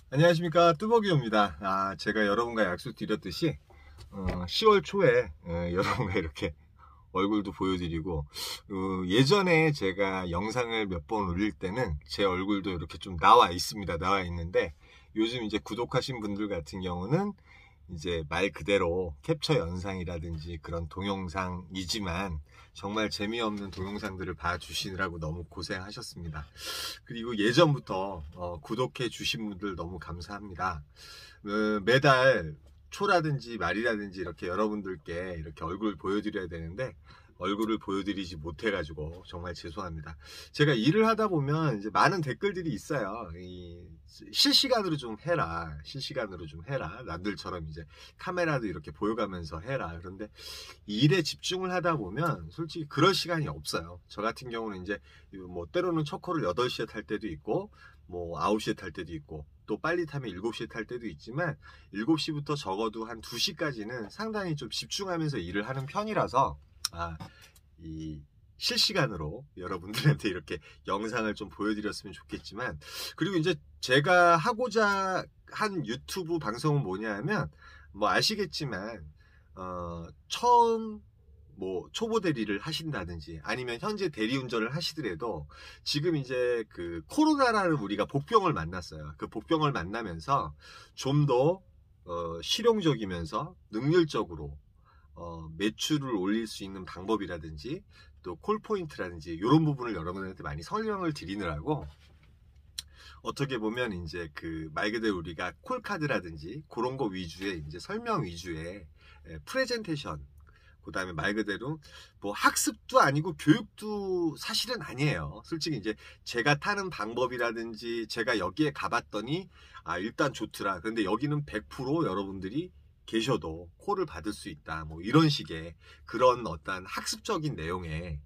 안녕하십니까, 뚜벅이입니다. 제가 여러분과 약속드렸듯이 10월 초에 여러분과 이렇게 얼굴도 보여드리고, 예전에 제가 영상을 몇 번 올릴 때는 제 얼굴도 이렇게 좀 나와 있습니다. 나와 있는데, 요즘 이제 구독하신 분들 같은 경우는 이제 말 그대로 캡처 영상이라든지 그런 동영상이지만 정말 재미없는 동영상들을 봐주시느라고 너무 고생하셨습니다. 그리고 예전부터 구독해 주신 분들 너무 감사합니다. 매달 초라든지 말이라든지 이렇게 여러분들께 이렇게 얼굴 보여드려야 되는데 얼굴을 보여드리지 못해가지고 정말 죄송합니다. 제가 일을 하다 보면 이제 많은 댓글들이 있어요. 실시간으로 좀 해라. 실시간으로 좀 해라. 남들처럼 이제 카메라도 이렇게 보여가면서 해라. 그런데 일에 집중을 하다 보면 솔직히 그럴 시간이 없어요. 저 같은 경우는 이제 뭐 때로는 초코를 8시에 탈 때도 있고 뭐 9시에 탈 때도 있고 또 빨리 타면 7시에 탈 때도 있지만 7시부터 적어도 한 2시까지는 상당히 좀 집중하면서 일을 하는 편이라서 이 실시간으로 여러분들한테 이렇게 영상을 좀 보여드렸으면 좋겠지만, 그리고 이제 제가 하고자 한 유튜브 방송은 뭐냐 하면 뭐 아시겠지만 처음 뭐 초보 대리를 하신다든지 아니면 현재 대리운전을 하시더라도 지금 이제 그 코로나라는 우리가 복병을 만났어요. 그 복병을 만나면서 좀 더 실용적이면서 능률적으로 매출을 올릴 수 있는 방법이라든지 또 콜포인트라든지 이런 부분을 여러분한테 많이 설명을 드리느라고 어떻게 보면 이제 그 말 그대로 우리가 콜카드라든지 그런 거 위주의 이제 설명 위주의 프레젠테이션, 그 다음에 말 그대로 뭐 학습도 아니고 교육도 사실은 아니에요. 솔직히 이제 제가 타는 방법이라든지 제가 여기에 가봤더니 일단 좋더라. 그런데 여기는 100% 여러분들이 계셔도 콜을 받을 수 있다. 뭐 이런 식의 그런 어떤 학습적인 내용의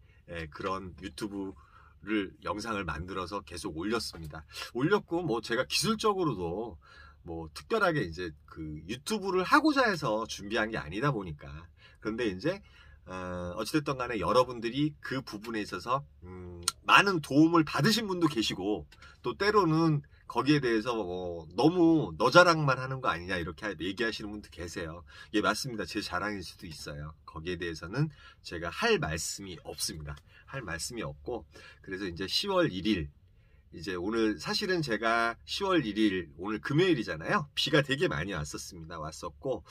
그런 유튜브를 영상을 만들어서 계속 올렸습니다. 올렸고 뭐 제가 기술적으로도 뭐 특별하게 이제 그 유튜브를 하고자 해서 준비한 게 아니다 보니까, 그런데 이제 어찌됐든 간에 여러분들이 그 부분에 있어서 많은 도움을 받으신 분도 계시고 또 때로는 거기에 대해서 너무 너 자랑만 하는 거 아니냐 이렇게 얘기하시는 분도 계세요. 예, 맞습니다. 제 자랑일 수도 있어요. 거기에 대해서는 제가 할 말씀이 없습니다. 할 말씀이 없고, 그래서 이제 10월 1일 이제 오늘 사실은 제가 10월 1일 오늘 금요일이잖아요. 비가 되게 많이 왔었고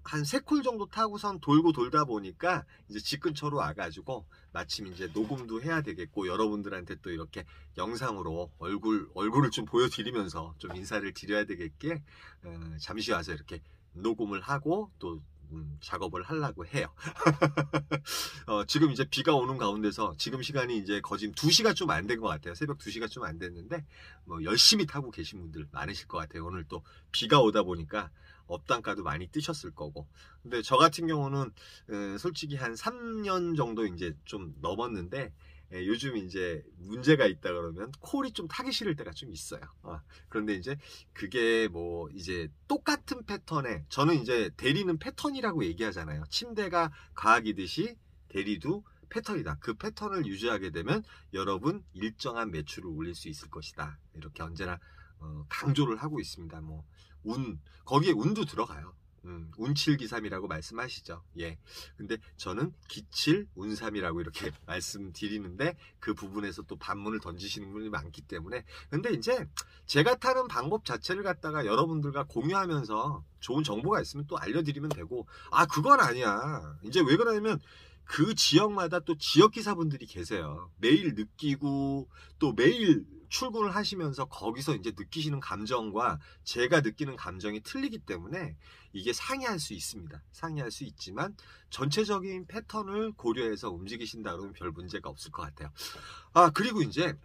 한 3콜 정도 타고선 돌고 돌다 보니까 이제 집 근처로 와가지고 마침 이제 녹음도 해야 되겠고 여러분들한테 또 이렇게 영상으로 얼굴을 좀 보여드리면서 좀 인사를 드려야 되겠기에 잠시 와서 이렇게 녹음을 하고 또 작업을 하려고 해요. 지금 이제 비가 오는 가운데서 지금 시간이 이제 거진 2시가 좀 안 된 것 같아요. 새벽 2시가 좀 안 됐는데 뭐 열심히 타고 계신 분들 많으실 것 같아요. 오늘 또 비가 오다 보니까 업단가도 많이 뜨셨을 거고. 근데 저 같은 경우는 솔직히 한 3년 정도 이제 좀 넘었는데 요즘 이제 문제가 있다 그러면 콜이 좀 타기 싫을 때가 좀 있어요. 그런데 이제 그게 뭐 이제 똑같은 패턴에, 저는 이제 대리는 패턴이라고 얘기하잖아요. 침대가 과학이듯이 대리도 패턴이다. 그 패턴을 유지하게 되면 여러분 일정한 매출을 올릴 수 있을 것이다. 이렇게 언제나 강조를 하고 있습니다. 뭐 거기에 운도 들어가요. 운칠기삼이라고 말씀하시죠. 예. 근데 저는 기칠 운삼이라고 이렇게 말씀드리는데 그 부분에서 또 반문을 던지시는 분이 많기 때문에, 근데 이제 제가 타는 방법 자체를 갖다가 여러분들과 공유하면서 좋은 정보가 있으면 또 알려드리면 되고, 그건 아니야. 이제 왜 그러냐면 그 지역마다 또 지역기사분들이 계세요. 매일 느끼고 또 매일 출근을 하시면서 거기서 이제 느끼시는 감정과 제가 느끼는 감정이 틀리기 때문에 이게 상이할 수 있습니다. 상이할 수 있지만 전체적인 패턴을 고려해서 움직이신다 그러면 별 문제가 없을 것 같아요. 그리고 이제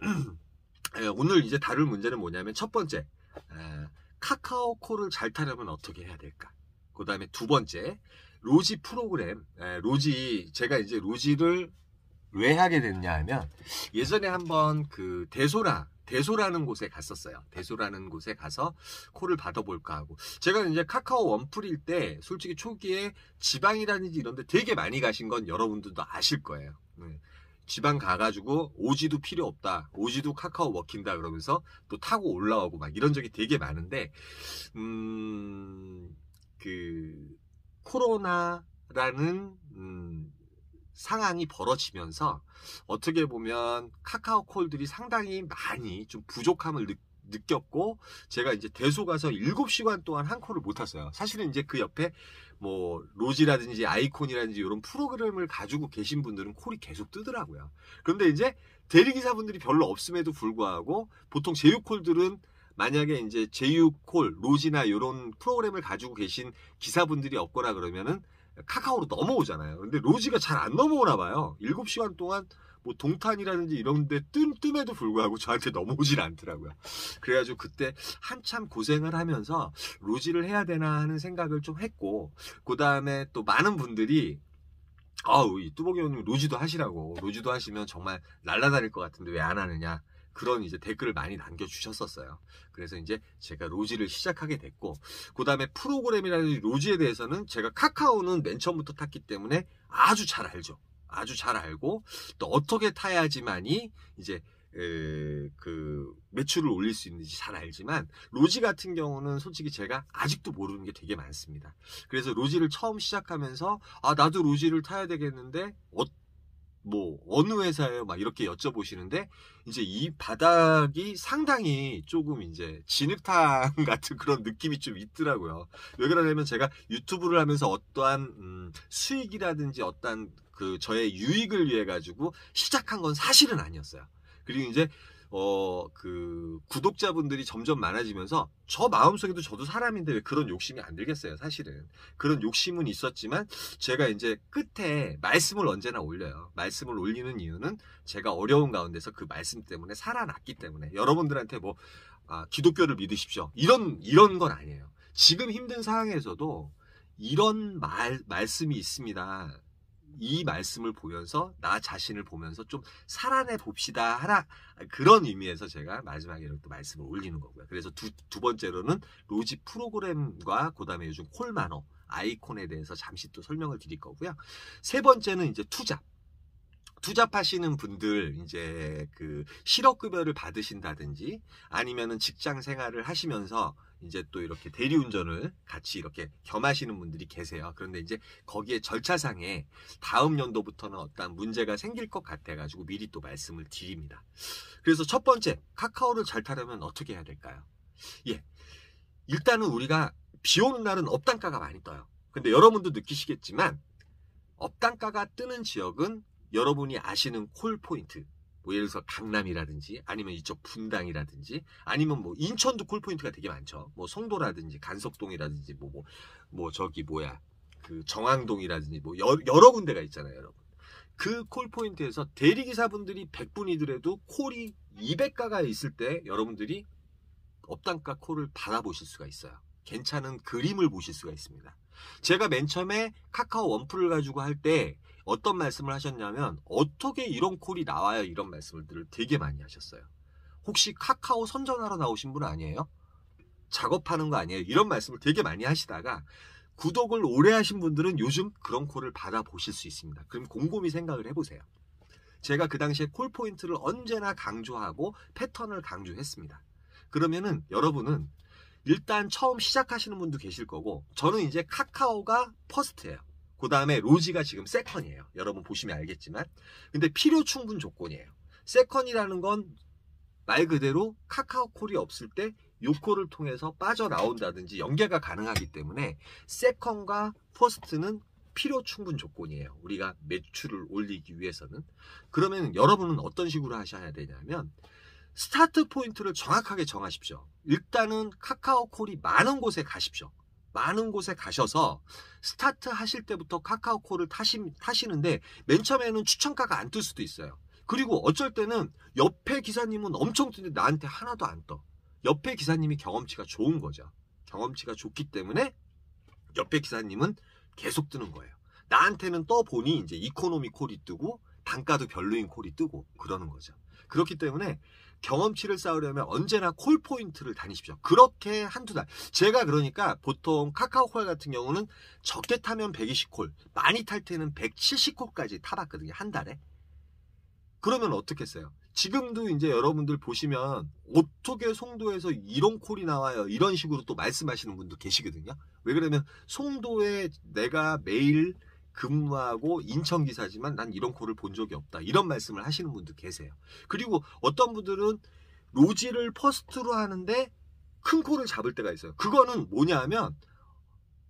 오늘 이제 다룰 문제는 뭐냐면, 첫 번째, 카카오콜을 잘 타려면 어떻게 해야 될까? 그 다음에 두 번째, 로지 프로그램. 제가 이제 로지를 왜 하게 됐냐 하면, 예전에 한번 그 대소라는 곳에 갔었어요. 대소라는 곳에 가서 콜을 받아볼까 하고, 제가 이제 카카오 원풀일 때 솔직히 초기에 지방이라든지 이런 데 되게 많이 가신 건 여러분들도 아실 거예요. 지방 가가지고 오지도 필요 없다. 오지도 카카오 먹힌다. 그러면서 또 타고 올라오고 막 이런 적이 되게 많은데, 그, 코로나라는, 상황이 벌어지면서 어떻게 보면 카카오 콜들이 상당히 많이 좀 부족함을 느꼈고, 제가 이제 대소 가서 7시간 동안 한 콜을 못 탔어요. 사실은 이제 그 옆에 뭐 로지라든지 아이콘이라든지 이런 프로그램을 가지고 계신 분들은 콜이 계속 뜨더라고요. 그런데 이제 대리기사분들이 별로 없음에도 불구하고 보통 제휴콜들은 만약에 이제 제휴콜, 로지나 이런 프로그램을 가지고 계신 기사분들이 없거나 그러면은 카카오로 넘어오잖아요. 근데 로지가 잘 안 넘어오나 봐요. 7시간 동안 뭐 동탄이라든지 이런 데 뜸에도 불구하고 저한테 넘어오질 않더라고요. 그래가지고 그때 한참 고생을 하면서 로지를 해야 되나 하는 생각을 좀 했고, 그 다음에 또 많은 분들이 이 뚜벅이 형님 로지도 하시라고, 로지도 하시면 정말 날아다닐 것 같은데 왜 안 하느냐, 그런 이제 댓글을 많이 남겨주셨었어요. 그래서 이제 제가 로지를 시작하게 됐고, 그 다음에 프로그램이라든지 로지에 대해서는 제가 카카오는 맨 처음부터 탔기 때문에 아주 잘 알죠. 아주 잘 알고, 또 어떻게 타야지만이 이제 그 매출을 올릴 수 있는지 잘 알지만, 로지 같은 경우는 솔직히 제가 아직도 모르는 게 되게 많습니다. 그래서 로지를 처음 시작하면서 나도 로지를 타야 되겠는데 뭐 어느 회사예요? 막 이렇게 여쭤보시는데, 이제 이 바닥이 상당히 조금 이제 진흙탕 같은 그런 느낌이 좀 있더라고요. 왜 그러냐면 제가 유튜브를 하면서 어떠한 수익이라든지 어떠한 그 저의 유익을 위해 가지고 시작한 건 사실은 아니었어요. 그리고 이제 그 구독자분들이 점점 많아지면서 저 마음속에도 저도 사람인데 왜 그런 욕심이 안 들겠어요. 사실은 그런 욕심은 있었지만, 제가 이제 끝에 말씀을 언제나 올려요. 말씀을 올리는 이유는 제가 어려운 가운데서 그 말씀 때문에 살아났기 때문에, 여러분들한테 뭐 기독교를 믿으십시오 이런 건 아니에요. 지금 힘든 상황에서도 이런 말씀이 있습니다. 이 말씀을 보면서 나 자신을 보면서 좀 살아내 봅시다 하라, 그런 의미에서 제가 마지막에 또 말씀을 올리는 거고요. 그래서 두 번째로는 로지 프로그램과 그 다음에 요즘 콜만호 아이콘에 대해서 잠시 또 설명을 드릴 거고요. 세 번째는 이제 투잡하시는 분들, 이제 그 실업급여를 받으신다든지 아니면은 직장 생활을 하시면서 이제 또 이렇게 대리운전을 같이 이렇게 겸하시는 분들이 계세요. 그런데 이제 거기에 절차상에 다음 연도부터는 어떤 문제가 생길 것 같아가지고 미리 또 말씀을 드립니다. 그래서 첫 번째, 카카오를 잘 타려면 어떻게 해야 될까요? 일단은 우리가 비 오는 날은 업단가가 많이 떠요. 근데 여러분도 느끼시겠지만 업단가가 뜨는 지역은 여러분이 아시는 콜포인트, 뭐 예를 들어서 강남이라든지 아니면 이쪽 분당이라든지 아니면 뭐 인천도 콜포인트가 되게 많죠. 뭐 송도라든지 간석동이라든지 뭐 저기 그 정왕동이라든지 뭐 여러 군데가 있잖아요, 여러분. 그 콜포인트에서 대리기사분들이 100분이더라도 콜이 200가가 있을 때 여러분들이 업단가 콜을 받아보실 수가 있어요. 괜찮은 그림을 보실 수가 있습니다. 제가 맨 처음에 카카오 원풀을 가지고 할 때 어떤 말씀을 하셨냐면, 어떻게 이런 콜이 나와요? 이런 말씀들을 되게 많이 하셨어요. 혹시 카카오 선전하러 나오신 분 아니에요? 작업하는 거 아니에요? 이런 말씀을 되게 많이 하시다가, 구독을 오래 하신 분들은 요즘 그런 콜을 받아보실 수 있습니다. 그럼 곰곰이 생각을 해보세요. 제가 그 당시에 콜 포인트를 언제나 강조하고 패턴을 강조했습니다. 그러면은 여러분은 일단 처음 시작하시는 분도 계실 거고, 저는 이제 카카오가 퍼스트예요. 그 다음에 로지가 지금 세컨이에요. 여러분 보시면 알겠지만, 근데 필요 충분 조건이에요. 세컨이라는 건 말 그대로 카카오 콜이 없을 때 요 콜을 통해서 빠져나온다든지 연계가 가능하기 때문에 세컨과 퍼스트는 필요 충분 조건이에요. 우리가 매출을 올리기 위해서는. 그러면 여러분은 어떤 식으로 하셔야 되냐면, 스타트 포인트를 정확하게 정하십시오. 일단은 카카오 콜이 많은 곳에 가십시오. 많은 곳에 가셔서 스타트 하실 때부터 카카오 콜을 타시는데 맨 처음에는 추천가가 안 뜰 수도 있어요. 그리고 어쩔 때는 옆에 기사님은 엄청 뜨는데 나한테 하나도 안 떠. 옆에 기사님이 경험치가 좋은 거죠. 경험치가 좋기 때문에 옆에 기사님은 계속 뜨는 거예요. 나한테는 떠보니 이제 이코노미 콜이 뜨고 단가도 별로인 콜이 뜨고 그러는 거죠. 그렇기 때문에 경험치를 쌓으려면 언제나 콜 포인트를 다니십시오. 그렇게 한두 달. 제가 그러니까 보통 카카오콜 같은 경우는 적게 타면 120콜, 많이 탈 때는 170콜까지 타봤거든요. 한 달에. 그러면 어떻겠어요? 지금도 이제 여러분들 보시면 어떻게 송도에서 이런 콜이 나와요? 이런 식으로 또 말씀하시는 분도 계시거든요. 왜 그러면 송도에 내가 매일 근무하고 인천 기사지만 난 이런 콜을 본 적이 없다. 이런 말씀을 하시는 분도 계세요. 그리고 어떤 분들은 로지를 퍼스트로 하는데 큰 콜을 잡을 때가 있어요. 그거는 뭐냐 하면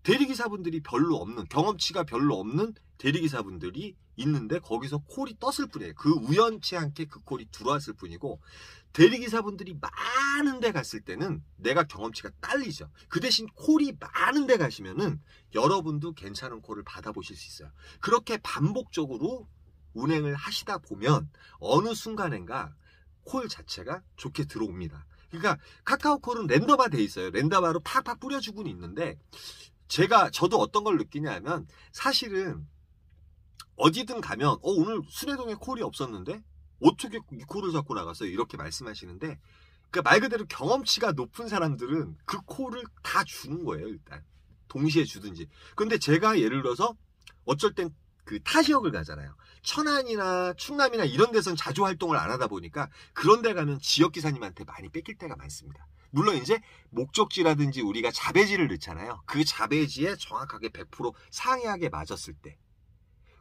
대리기사분들이 별로 없는, 경험치가 별로 없는 대리기사분들이 있는데 거기서 콜이 떴을 뿐이에요. 그 우연치 않게 그 콜이 들어왔을 뿐이고, 대리기사분들이 많은 데 갔을 때는 내가 경험치가 딸리죠. 그 대신 콜이 많은 데 가시면은 여러분도 괜찮은 콜을 받아보실 수 있어요. 그렇게 반복적으로 운행을 하시다 보면 어느 순간인가 콜 자체가 좋게 들어옵니다. 그러니까 카카오콜은 랜덤화 돼 있어요. 랜덤화로 팍팍 뿌려주고는 있는데, 저도 어떤 걸 느끼냐면, 사실은 어디든 가면 오늘 수레동에 콜이 없었는데 어떻게 이 콜을 잡고 나갔어요? 이렇게 말씀하시는데, 그러니까 말 그대로 경험치가 높은 사람들은 그 콜을 다 주는 거예요. 일단 동시에 주든지. 근데 제가 예를 들어서 어쩔 땐 그 타 지역을 가잖아요. 천안이나 충남이나 이런 데서는 자주 활동을 안 하다 보니까 그런 데 가면 지역 기사님한테 많이 뺏길 때가 많습니다. 물론 이제 목적지라든지 우리가 자배지를 넣잖아요. 그 자배지에 정확하게 100% 상이하게 맞았을 때.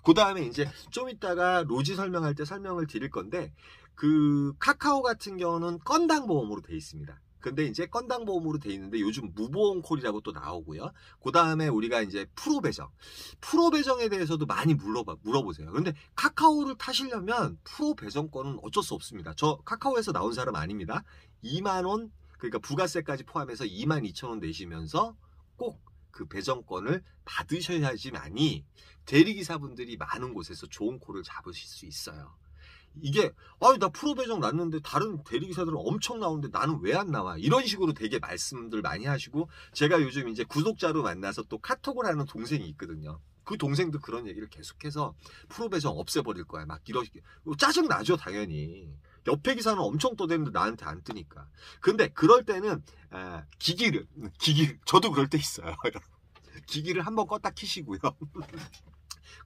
그 다음에 이제 좀 이따가 로지 설명할 때 설명을 드릴 건데, 그 카카오 같은 경우는 건당 보험으로 돼 있습니다. 근데 이제 건당 보험으로 돼 있는데 요즘 무보험 콜이라고 또 나오고요. 그 다음에 우리가 이제 프로 배정에 대해서도 많이 물어보세요. 근데 카카오를 타시려면 프로 배정권은 어쩔 수 없습니다. 저 카카오에서 나온 사람 아닙니다. 2만 원, 그러니까 부가세까지 포함해서 22,000원 내시면서 꼭 그 배정권을 받으셔야지만이 대리기사분들이 많은 곳에서 좋은 콜을 잡으실 수 있어요. 이게 나 프로 배정 났는데 다른 대리기사들은 엄청 나오는데 나는 왜 안 나와? 이런 식으로 되게 말씀들 많이 하시고, 제가 요즘 이제 구독자로 만나서 또 카톡을 하는 동생이 있거든요. 그 동생도 그런 얘기를 계속해서 프로 배정 없애버릴 거야. 막 이러시게. 짜증 나죠, 당연히. 옆에 기사는 엄청 떠대는데 나한테 안 뜨니까. 근데 그럴 때는 기기를 저도 그럴 때 있어요. 기기를 한번 껐다 키시고요.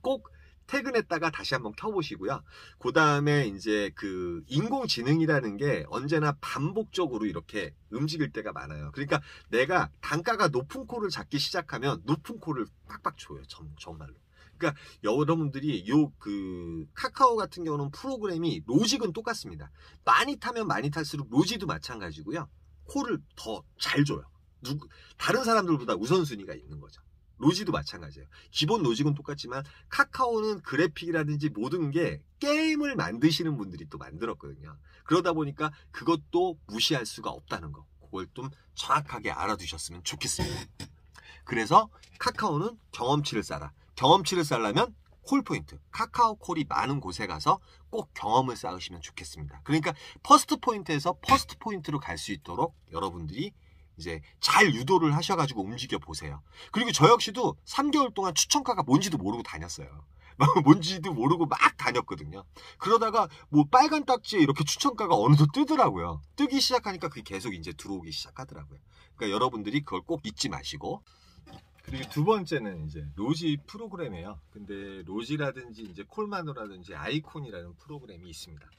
꼭 퇴근했다가 다시 한번 켜보시고요. 그 다음에 이제 그 인공지능이라는 게 언제나 반복적으로 이렇게 움직일 때가 많아요. 그러니까 내가 단가가 높은 콜을 잡기 시작하면 높은 콜을 빡빡 줘요. 정말로. 그러니까 여러분들이 그 카카오 같은 경우는 프로그램이 로직은 똑같습니다. 많이 타면 많이 탈수록 로지도 마찬가지고요. 콜을 더 잘 줘요. 다른 사람들보다 우선순위가 있는 거죠. 로지도 마찬가지예요. 기본 로직은 똑같지만 카카오는 그래픽이라든지 모든 게 게임을 만드시는 분들이 또 만들었거든요. 그러다 보니까 그것도 무시할 수가 없다는 거. 그걸 좀 정확하게 알아두셨으면 좋겠습니다. 그래서 카카오는 경험치를 쌓아라. 경험치를 쌓으려면 콜포인트, 카카오 콜이 많은 곳에 가서 꼭 경험을 쌓으시면 좋겠습니다. 그러니까 퍼스트 포인트에서 퍼스트 포인트로 갈 수 있도록 여러분들이 이제 잘 유도를 하셔가지고 움직여 보세요. 그리고 저 역시도 3개월 동안 추천가가 뭔지도 모르고 다녔어요. 뭔지도 모르고 막 다녔거든요. 그러다가 뭐 빨간 딱지에 이렇게 추천가가 어느덧 뜨더라고요. 뜨기 시작하니까 그게 계속 이제 들어오기 시작하더라고요. 그러니까 여러분들이 그걸 꼭 잊지 마시고. 그리고 두 번째는 이제 로지 프로그램이에요. 근데 로지라든지 이제 콜마노라든지 아이콘이라는 프로그램이 있습니다.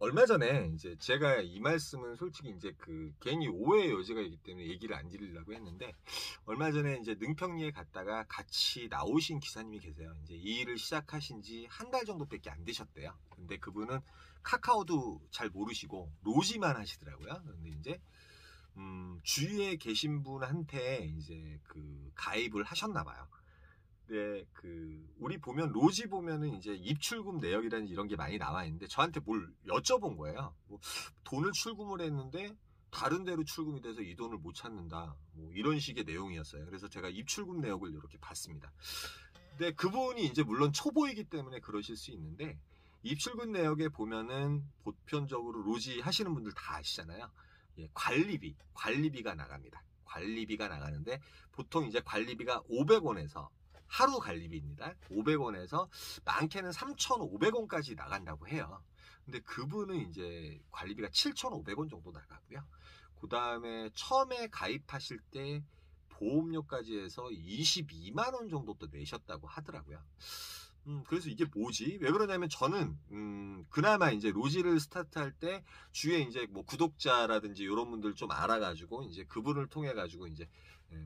얼마 전에 이제 제가 이 말씀은 솔직히 이제 그 괜히 오해의 여지가 있기 때문에 얘기를 안 드리려고 했는데, 얼마 전에 이제 능평리에 갔다가 같이 나오신 기사님이 계세요. 이제 이 일을 시작하신 지 한 달 정도밖에 안 되셨대요. 근데 그분은 카카오도 잘 모르시고 로지만 하시더라고요. 근데 이제 주위에 계신 분한테 이제 그 가입을 하셨나 봐요. 네, 우리 보면 로지 보면은 이제 입출금 내역이라는 이런 게 많이 나와 있는데 저한테 뭘 여쭤본 거예요. 뭐 돈을 출금을 했는데 다른 데로 출금이 돼서 이 돈을 못 찾는다. 뭐 이런 식의 내용이었어요. 그래서 제가 입출금 내역을 이렇게 봤습니다. 근데 그분이 이제 물론 초보이기 때문에 그러실 수 있는데, 입출금 내역에 보면은 보편적으로 로지 하시는 분들 다 아시잖아요. 예, 관리비가 나갑니다. 관리비가 나가는데 보통 이제 관리비가 500원에서 하루 관리비입니다. 500원에서 많게는 3,500원까지 나간다고 해요. 근데 그분은 이제 관리비가 7,500원 정도 나가고요. 그 다음에 처음에 가입하실 때 보험료까지 해서 22만 원 정도 또 내셨다고 하더라고요. 그래서 이게 뭐지? 왜 그러냐면 저는, 그나마 이제 로지를 스타트할 때 주위에 이제 뭐 구독자라든지 이런 분들 좀 알아가지고 이제 그분을 통해가지고 이제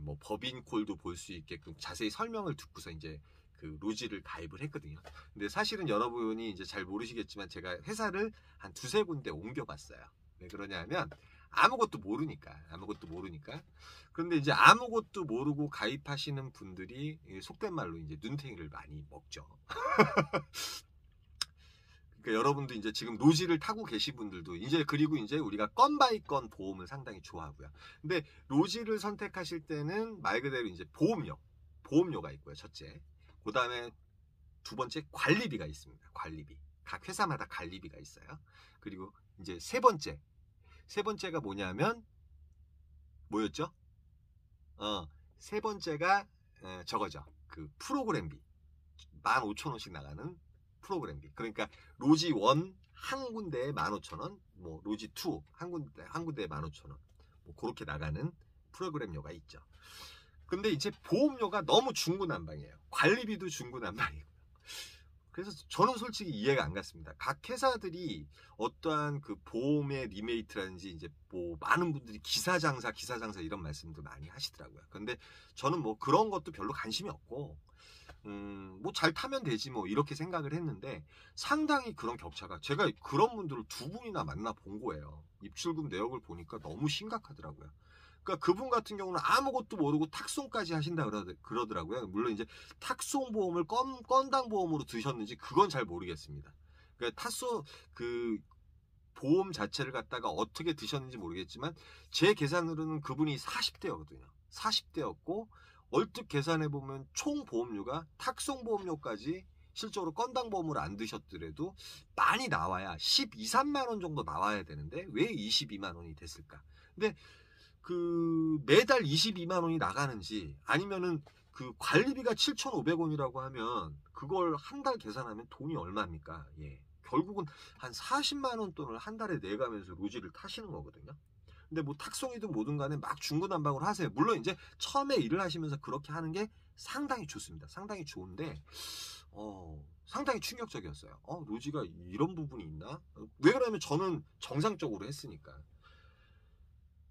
뭐 법인콜도 볼 수 있게끔 자세히 설명을 듣고서 이제 그 로지를 가입을 했거든요. 근데 사실은 여러분이 이제 잘 모르시겠지만 제가 회사를 한 두세 군데 옮겨봤어요. 왜 그러냐면 아무것도 모르니까. 그런데 이제 아무것도 모르고 가입하시는 분들이 속된 말로 이제 눈탱이를 많이 먹죠. 그러니까 여러분도 이제 지금 로지를 타고 계신 분들도 이제 그리고 이제 우리가 건 바이 건 보험을 상당히 좋아하고요. 근데 로지를 선택하실 때는 말 그대로 이제 보험료가 있고요. 첫째. 그다음에 두 번째 관리비가 있습니다. 관리비. 각 회사마다 관리비가 있어요. 그리고 이제 세 번째가 뭐냐면 뭐였죠? 세 번째가 저거죠. 그 프로그램비. 15,000원씩 나가는 프로그램비. 그러니까 로지 1 한 군데에 15,000원, 뭐 로지 2 한 군데에 15,000원. 뭐 그렇게 나가는 프로그램료가 있죠. 근데 이제 보험료가 너무 중구난방이에요. 관리비도 중구난방이고. 그래서 저는 솔직히 이해가 안 갔습니다. 각 회사들이 어떠한 그 보험의 리메이트라든지 이제 뭐 많은 분들이 기사장사 이런 말씀도 많이 하시더라고요. 근데 저는 뭐 그런 것도 별로 관심이 없고, 뭐 잘 타면 되지 뭐 이렇게 생각을 했는데 상당히 그런 격차가 제가 그런 분들을 두 분이나 만나 본 거예요. 입출금 내역을 보니까 너무 심각하더라고요. 그러니까 그분 같은 경우는 아무것도 모르고 탁송까지 하신다 그러더라고요. 물론 이제 탁송 보험을 건당 보험으로 드셨는지 그건 잘 모르겠습니다. 그러니까 그 보험 자체를 갖다가 어떻게 드셨는지 모르겠지만 제 계산으로는 그분이 40대였거든요. 40대였고 얼뜻 계산해 보면 총 보험료가 탁송 보험료까지 실적으로 건당 보험을 안 드셨더라도 많이 나와야 12, 3만 원 정도 나와야 되는데 왜 22만 원이 됐을까? 근데 그 매달 22만 원이 나가는지 아니면은 그 관리비가 7,500원이라고 하면 그걸 한 달 계산하면 돈이 얼마입니까? 예. 결국은 한 40만 원 돈을 한 달에 내가면서 로지를 타시는 거거든요. 근데 뭐 탁송이든 뭐든 간에 막 중구난방으로 하세요. 물론 이제 처음에 일을 하시면서 그렇게 하는 게 상당히 좋습니다. 상당히 좋은데 상당히 충격적이었어요. 로지가 이런 부분이 있나? 왜 그러냐면 저는 정상적으로 했으니까.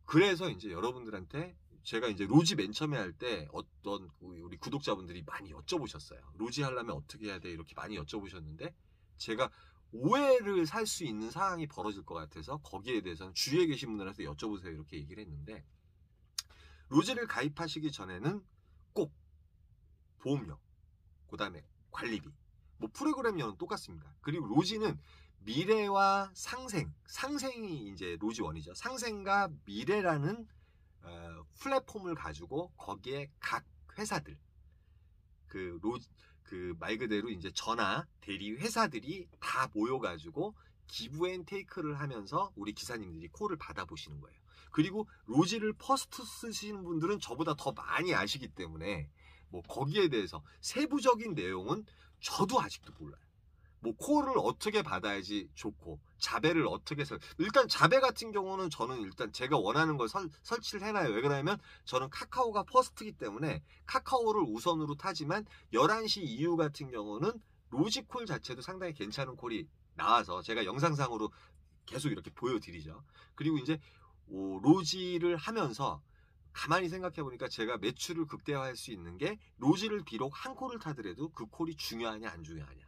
그래서 이제 여러분들한테 제가 이제 로지 맨 처음에 할 때 어떤 우리 구독자분들이 많이 여쭤보셨어요. 로지 하려면 어떻게 해야 돼? 이렇게 많이 여쭤보셨는데 제가 오해를 살 수 있는 상황이 벌어질 것 같아서 거기에 대해서는 주위에 계신 분들한테 여쭤보세요 이렇게 얘기를 했는데 로지를 가입하시기 전에는 꼭 보험료, 그 다음에 관리비, 뭐 프로그램료는 똑같습니다. 그리고 로지는 미래와 상생이 이제 로지 원이죠. 상생과 미래라는 플랫폼을 가지고 거기에 각 회사들 그 말 그대로 이제 전화 대리 회사들이 다 모여가지고 기브앤테이크를 하면서 우리 기사님들이 콜을 받아보시는 거예요. 그리고 로지를 퍼스트 쓰시는 분들은 저보다 더 많이 아시기 때문에 뭐 거기에 대해서 세부적인 내용은 저도 아직도 몰라요. 뭐 콜을 어떻게 받아야지 좋고 자배를 어떻게 일단 자배 같은 경우는 저는 일단 제가 원하는 걸 설치를 해놔요. 왜 그러냐면 저는 카카오가 퍼스트이기 때문에 카카오를 우선으로 타지만 11시 이후 같은 경우는 로지콜 자체도 상당히 괜찮은 콜이 나와서 제가 영상상으로 계속 이렇게 보여드리죠. 그리고 이제 로지를 하면서 가만히 생각해 보니까 제가 매출을 극대화할 수 있는 게 로지를 비록 한 콜을 타더라도 그 콜이 중요하냐 안 중요하냐.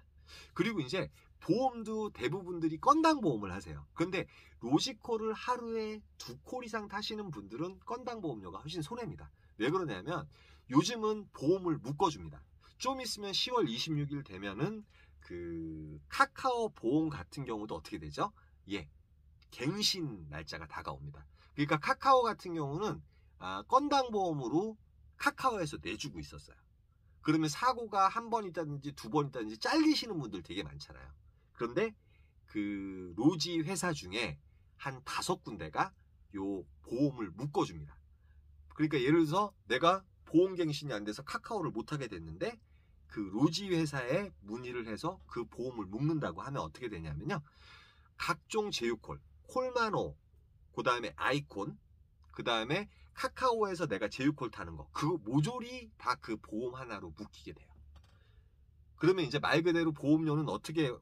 그리고 이제 보험도 대부분들이 건당 보험을 하세요. 근데 로지콜을 하루에 2콜 이상 타시는 분들은 건당 보험료가 훨씬 손해입니다. 왜 그러냐면 요즘은 보험을 묶어줍니다. 좀 있으면 10월 26일 되면은 그 카카오 보험 같은 경우도 어떻게 되죠? 예, 갱신 날짜가 다가옵니다. 그러니까 카카오 같은 경우는 건당 보험으로 카카오에서 내주고 있었어요. 그러면 사고가 한 번 있다든지 두 번 있다든지 잘리시는 분들 되게 많잖아요. 그런데 그 로지 회사 중에 한 5군데가 요 보험을 묶어줍니다. 그러니까 예를 들어서 내가 보험갱신이 안 돼서 카카오를 못하게 됐는데 그 로지 회사에 문의를 해서 그 보험을 묶는다고 하면 어떻게 되냐면요. 각종 제휴콜, 콜마노, 그 다음에 아이콘, 그 다음에 카카오에서 내가 제휴콜 타는 거 그거 모조리 다 그 보험 하나로 묶이게 돼요. 그러면 이제 말 그대로 보험료는 어떻게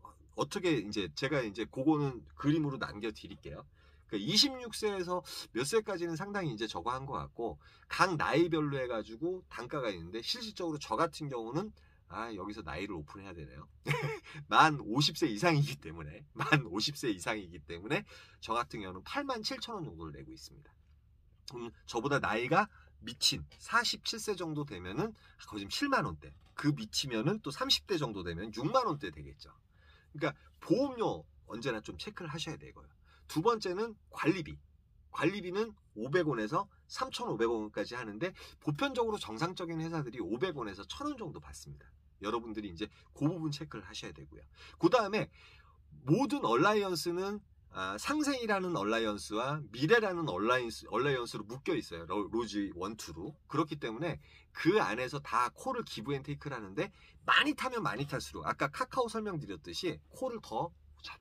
이제 제가 이제 그거는 그림으로 남겨 드릴게요. 그 26세에서 몇 세까지는 상당히 이제 저거 한 것 같고, 각 나이별로 해가지고 단가가 있는데, 실질적으로 저 같은 경우는 여기서 나이를 오픈해야 되네요. 만 50세 이상이기 때문에, 저 같은 경우는 87,000원 정도를 내고 있습니다. 저보다 나이가 미친 47세 정도 되면은 거의 7만원대. 그 미치면은 또 30대 정도 되면 6만원대 되겠죠. 그러니까 보험료 언제나 좀 체크를 하셔야 되고요. 두 번째는 관리비. 관리비는 500원에서 3,500원까지 하는데, 보편적으로 정상적인 회사들이 500원에서 1,000원 정도 받습니다. 여러분들이 이제 그 부분 체크를 하셔야 되고요. 그 다음에 모든 얼라이언스는 상생이라는 얼라이언스와 미래라는 얼라이언스로 묶여 있어요. 로지 1, 2로. 그렇기 때문에 그 안에서 다 콜을 기브 앤 테이크를 하는데, 많이 타면 많이 탈수록 아까 카카오 설명드렸듯이 콜을 더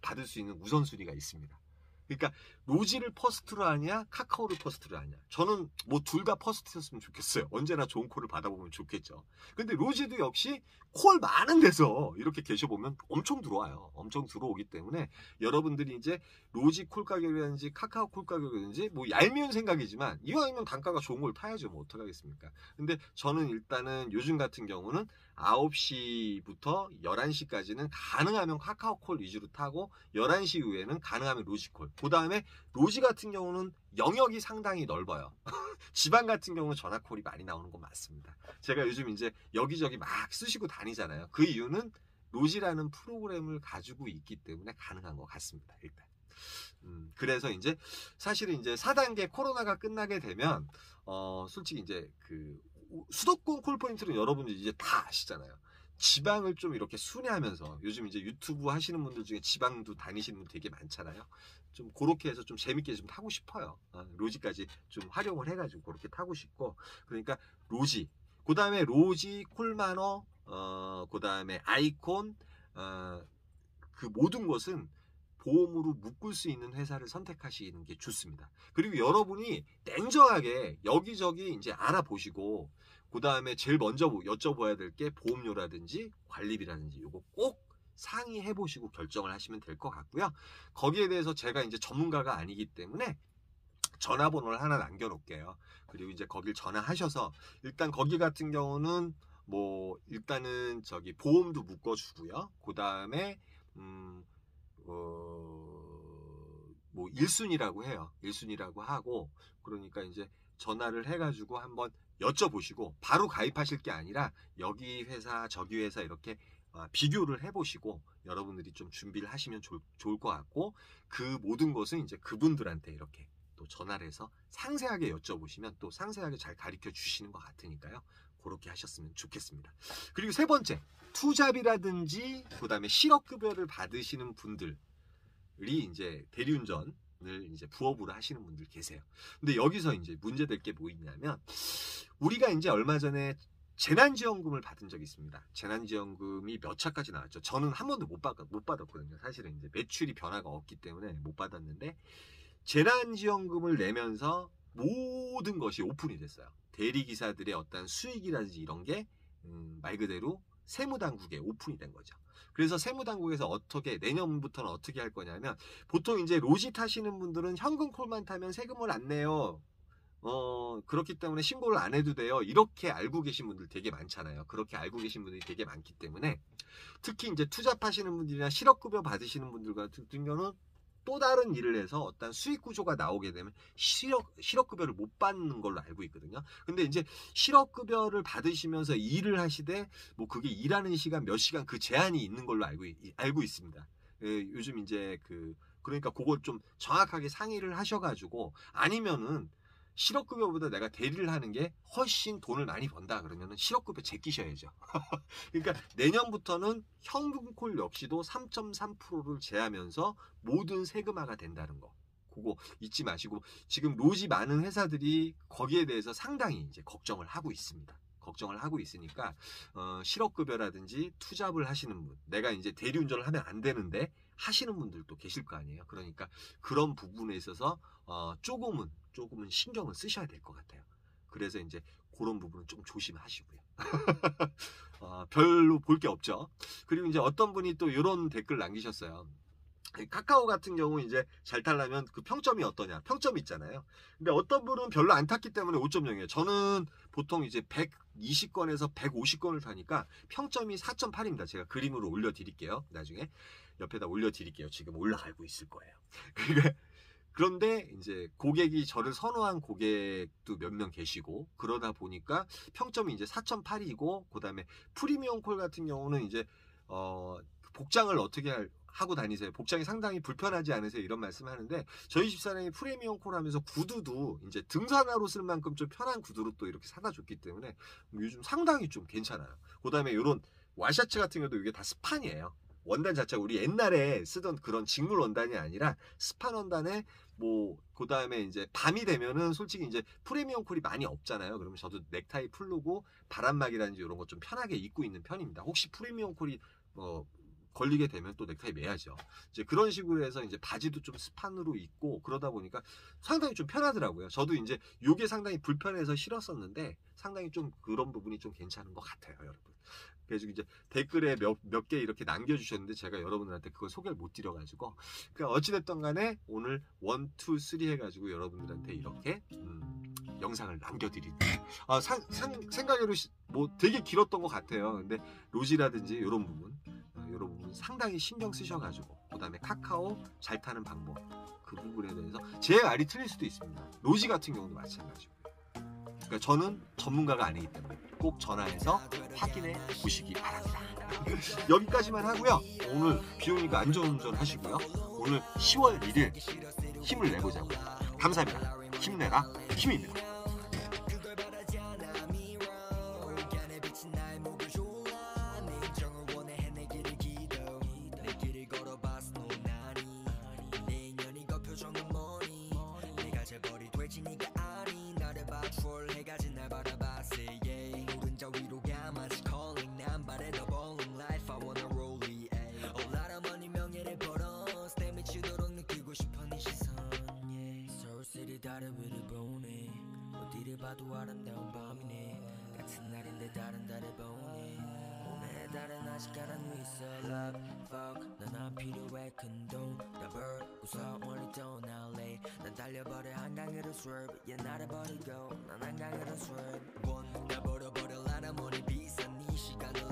받을 수 있는 우선순위가 있습니다. 그러니까 로지를 퍼스트로 하냐 카카오를 퍼스트로 하냐, 저는 뭐 둘 다 퍼스트였으면 좋겠어요. 언제나 좋은 콜을 받아보면 좋겠죠. 근데 로지도 역시 콜 많은 데서 이렇게 계셔보면 엄청 들어와요. 엄청 들어오기 때문에 여러분들이 이제 로지 콜 가격이라든지 카카오 콜 가격이라든지 뭐 얄미운 생각이지만, 이왕이면 단가가 좋은 걸 타야죠. 뭐 어떡하겠습니까. 근데 저는 일단은 요즘 같은 경우는 9시부터 11시까지는 가능하면 카카오 콜 위주로 타고, 11시 이후에는 가능하면 로지 콜. 그 다음에 로지 같은 경우는 영역이 상당히 넓어요. 지방 같은 경우는 전화콜이 많이 나오는 건 맞습니다. 제가 요즘 이제 여기저기 막 쓰시고 다니잖아요. 그 이유는 로지라는 프로그램을 가지고 있기 때문에 가능한 것 같습니다. 일단. 그래서 이제 사실은 이제 4단계 코로나가 끝나게 되면 솔직히 이제 그 수도권 콜포인트는 여러분들이 이제 다 아시잖아요. 지방을 좀 이렇게 순회하면서, 요즘 이제 유튜브 하시는 분들 중에 지방도 다니시는 분 되게 많잖아요. 좀 그렇게 해서 좀 재밌게 좀 타고 싶어요. 로지까지 좀 활용을 해가지고 그렇게 타고 싶고, 그러니까 로지, 그 다음에 로지, 콜마너, 그 다음에 아이콘, 그 모든 것은 보험으로 묶을 수 있는 회사를 선택하시는 게 좋습니다. 그리고 여러분이 냉정하게 여기저기 이제 알아보시고, 그 다음에 제일 먼저 여쭤봐야 될 게 보험료라든지 관리비라든지 요거 꼭 상의해 보시고 결정을 하시면 될 것 같고요. 거기에 대해서 제가 이제 전문가가 아니기 때문에 전화번호를 하나 남겨 놓을게요. 그리고 이제 거길 전화하셔서, 일단 거기 같은 경우는 뭐 일단은 저기 보험도 묶어 주고요. 그 다음에 뭐 1순위라고 해요. 1순위라고 하고, 그러니까 이제 전화를 해가지고 한번 여쭤보시고 바로 가입하실 게 아니라 여기 회사 저기 회사 이렇게 비교를 해보시고 여러분들이 좀 준비를 하시면 좋을 것 같고, 그 모든 것은 이제 그분들한테 이렇게 또 전화를 해서 상세하게 여쭤보시면 또 상세하게 잘 가르쳐 주시는 것 같으니까요. 그렇게 하셨으면 좋겠습니다. 그리고 세 번째, 투잡이라든지 그 다음에 실업급여를 받으시는 분들이 이제 대리운전을 이제 부업으로 하시는 분들 계세요. 근데 여기서 이제 문제될 게 뭐 있냐면, 우리가 이제 얼마 전에 재난지원금을 받은 적이 있습니다. 재난지원금이 몇 차까지 나왔죠. 저는 한 번도 못 받았거든요. 사실은 이제 매출이 변화가 없기 때문에 못 받았는데, 재난지원금을 내면서 모든 것이 오픈이 됐어요. 대리기사들의 어떤 수익이라든지 이런 게 말 그대로 세무당국에 오픈이 된 거죠. 그래서 세무당국에서 어떻게, 내년부터는 어떻게 할 거냐면, 보통 이제 로지 타시는 분들은 현금 콜만 타면 세금을 안 내요. 그렇기 때문에 신고를 안 해도 돼요. 이렇게 알고 계신 분들 되게 많잖아요. 그렇게 알고 계신 분들이 되게 많기 때문에, 특히 이제 투잡하시는 분들이나 실업급여 받으시는 분들 같은 경우는 또 다른 일을 해서 어떤 수익 구조가 나오게 되면 실업급여를 못 받는 걸로 알고 있거든요. 근데 이제 실업급여를 받으시면서 일을 하시되, 뭐 그게 일하는 시간 몇 시간 그 제한이 있는 걸로 알고 있습니다. 요즘 이제 그러니까 그걸 좀 정확하게 상의를 하셔가지고, 아니면은 실업급여보다 내가 대리를 하는 게 훨씬 돈을 많이 번다 그러면은 실업급여 제끼셔야죠. 그러니까 내년부터는 현금콜 역시도 3.3%를 제하면서 모든 세금화가 된다는 거, 그거 잊지 마시고, 지금 로지 많은 회사들이 거기에 대해서 상당히 이제 걱정을 하고 있습니다. 걱정을 하고 있으니까 실업급여라든지 투잡을 하시는 분, 내가 이제 대리운전을 하면 안 되는데 하시는 분들도 계실 거 아니에요. 그러니까 그런 부분에 있어서 조금은 신경을 쓰셔야 될 것 같아요. 그래서 이제 그런 부분은 좀 조심하시고요. 별로 볼 게 없죠. 그리고 이제 어떤 분이 또 이런 댓글 남기셨어요. 카카오 같은 경우 이제 잘 타려면 그 평점이 어떠냐, 평점이 있잖아요. 근데 어떤 분은 별로 안 탔기 때문에 5.0이에요. 저는 보통 이제 120건에서 150건을 타니까 평점이 4.8입니다. 제가 그림으로 올려드릴게요. 나중에 옆에다 올려드릴게요. 지금 올라가고 있을 거예요. 그런데 이제 고객이 저를 선호한 고객도 몇 명 계시고 그러다 보니까 평점이 이제 4.8이고 그다음에 프리미엄 콜 같은 경우는 이제 복장을 어떻게 하고 다니세요? 복장이 상당히 불편하지 않으세요? 이런 말씀 하는데 저희 집사람이 프리미엄 콜 하면서 구두도 이제 등산화로 쓸 만큼 좀 편한 구두로 또 이렇게 사다 줬기 때문에 요즘 상당히 좀 괜찮아요. 그다음에 이런 와셔츠 같은 경우도 이게 다 스판이에요. 원단 자체가 우리 옛날에 쓰던 그런 직물 원단이 아니라 스판 원단에 그 다음에 이제 밤이 되면은 솔직히 이제 프리미엄 콜이 많이 없잖아요. 그러면 저도 넥타이 풀르고 바람막이라든지 이런 거 좀 편하게 입고 있는 편입니다. 혹시 프리미엄 콜이 걸리게 되면 또 넥타이 매야죠. 이제 그런 식으로 해서 이제 바지도 좀 스판으로 입고 그러다 보니까 상당히 좀 편하더라고요. 저도 이제 요게 상당히 불편해서 싫었었는데 상당히 좀 그런 부분이 좀 괜찮은 것 같아요, 여러분. 그래서 이제 댓글에 몇 개 이렇게 남겨주셨는데 제가 여러분들한테 그걸 소개를 못 드려가지고 그러니까 어찌됐든 간에 오늘 1, 2, 3 해가지고 여러분들한테 이렇게 영상을 남겨드릴게요. 생각외로 되게 길었던 것 같아요. 근데 로지라든지 이런 부분 상당히 신경 쓰셔가지고 그 다음에 카카오 잘 타는 방법 그 부분에 대해서 제 말이 틀릴 수도 있습니다. 로지 같은 경우도 마찬가지고요. 그러니까 저는 전문가가 아니기 때문에 꼭 전화해서 확인해 보시기 바랍니다. 여기까지만 하고요. 오늘 비 오니까 안전운전 하시고요. 오늘 10월 1일 힘을 내보자고요. 감사합니다. 힘내라 힘입니다. 어디를 봐도 아름다운 밤이네 같은 날인데 다른 달을 보네 오늘 달은 아직 가란 위 있어 love fuck 넌 안 필요해 큰돈 다 벌고서 멀리 떠날래 난 달려버려 한강으로 swerve 옛날에 버리고 난 한강으로 swerve 나 버려버려 라라머니 비싼 이 시간을